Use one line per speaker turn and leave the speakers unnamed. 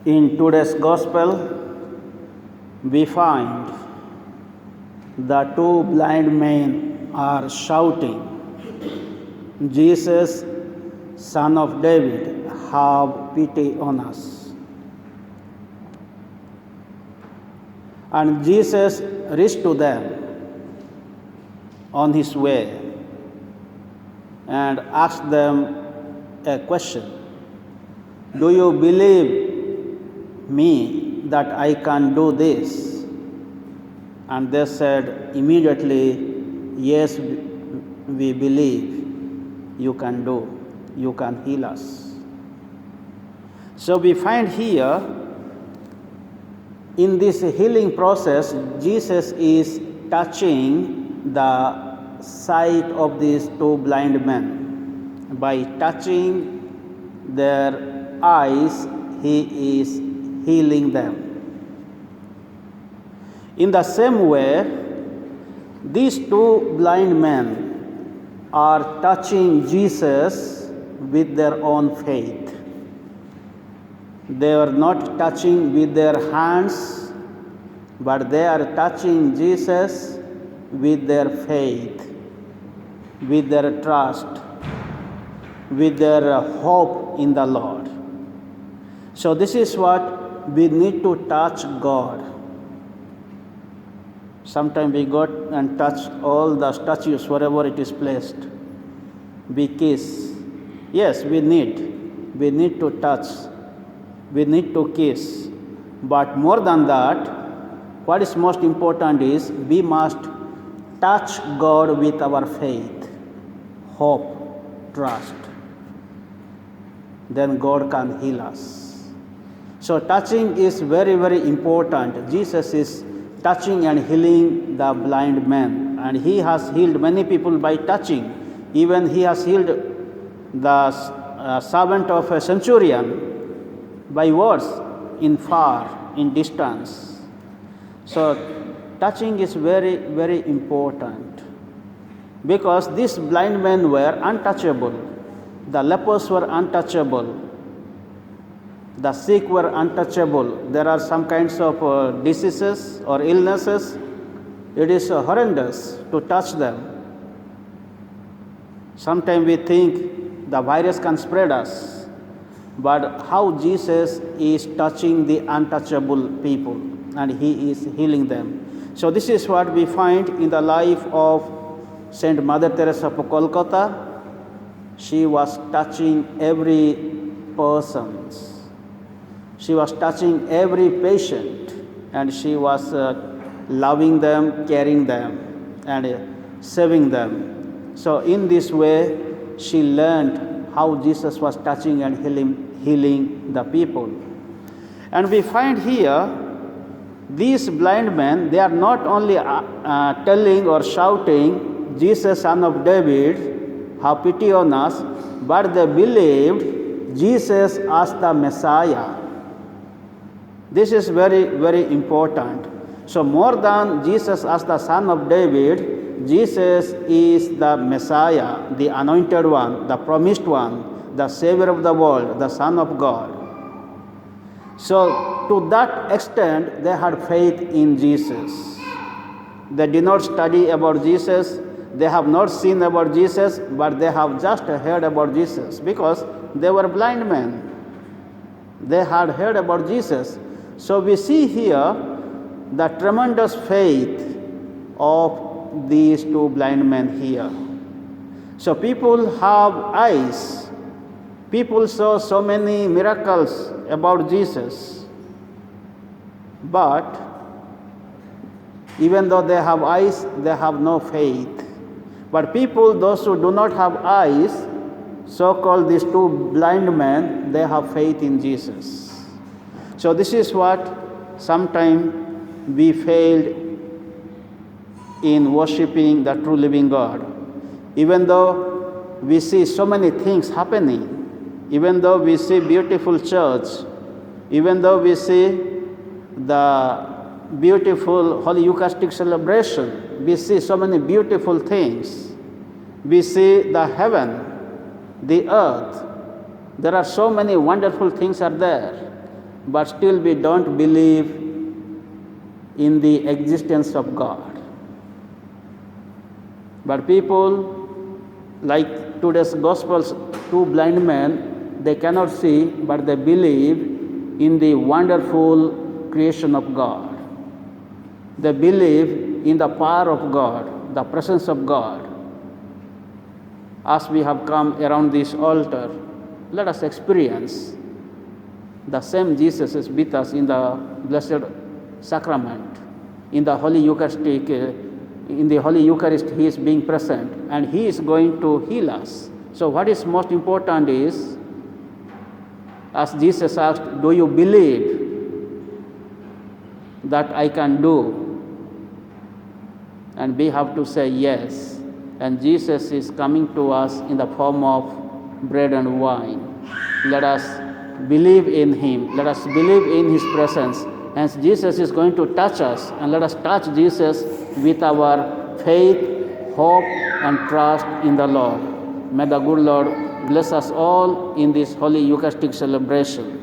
In today's gospel, we find the two blind men are shouting, Jesus, Son of David, have pity on us. And Jesus reached to them on his way and asked them a question. Do you believe me that I can do this? And they said immediately, yes, we believe you can do, you can heal us. So we find here in this healing process, Jesus is touching the sight of these two blind men. By touching their eyes, he is healing them. In the same way, these two blind men are touching Jesus with their own faith. They are not touching with their hands, but they are touching Jesus with their faith, with their trust, with their hope in the Lord. So this is what we need to touch God. Sometimes we go and touch all the statues wherever it is placed. We kiss. Yes, we need to touch. We need to kiss. But more than that, what is most important is we must touch God with our faith, hope, trust. Then God can heal us. So touching is very, very important. Jesus is touching and healing the blind man. And he has healed many people by touching. Even he has healed the servant of a centurion by words in distance. So touching is very, very important. Because these blind men were untouchable. The lepers were untouchable. The sick were untouchable. There are some kinds of diseases or illnesses. It is horrendous to touch them. Sometimes we think the virus can spread us. But how Jesus is touching the untouchable people and he is healing them. So this is what we find in the life of Saint Mother Teresa of Calcutta. She was touching every person. She was touching every patient and she was loving them, caring them and saving them. So in this way, she learned how Jesus was touching and healing the people. And we find here, these blind men, they are not only telling or shouting, Jesus, Son of David, have pity on us, but they believed Jesus as the Messiah. This is very, very important. So more than Jesus as the Son of David, Jesus is the Messiah, the anointed one, the promised one, the Savior of the world, the Son of God. So to that extent, they had faith in Jesus. They did not study about Jesus. They have not seen about Jesus, but they have just heard about Jesus because they were blind men. They had heard about Jesus. So we see here the tremendous faith of these two blind men here. So people have eyes. People saw so many miracles about Jesus. But even though they have eyes, they have no faith. But people, those who do not have eyes, so-called these two blind men, they have faith in Jesus. So this is what sometimes we failed in worshiping the true living God. Even though we see so many things happening, even though we see beautiful church, even though we see the beautiful Holy Eucharistic celebration, we see so many beautiful things. We see the heaven, the earth. There are so many wonderful things are there. but still we don't believe in the existence of God. But people, like today's Gospels, two blind men, they cannot see, but they believe in the wonderful creation of God. They believe in the power of God, the presence of God. As we have come around this altar, let us experience the same Jesus is with us in the Blessed Sacrament. In the Holy Eucharist, He is being present, and He is going to heal us. So what is most important is, as Jesus asked, do you believe that I can do? And we have to say yes. And Jesus is coming to us in the form of bread and wine. Let us believe in Him. Let us believe in His presence. And Jesus is going to touch us. And let us touch Jesus with our faith, hope, and trust in the Lord. May the good Lord bless us all in this Holy Eucharistic celebration.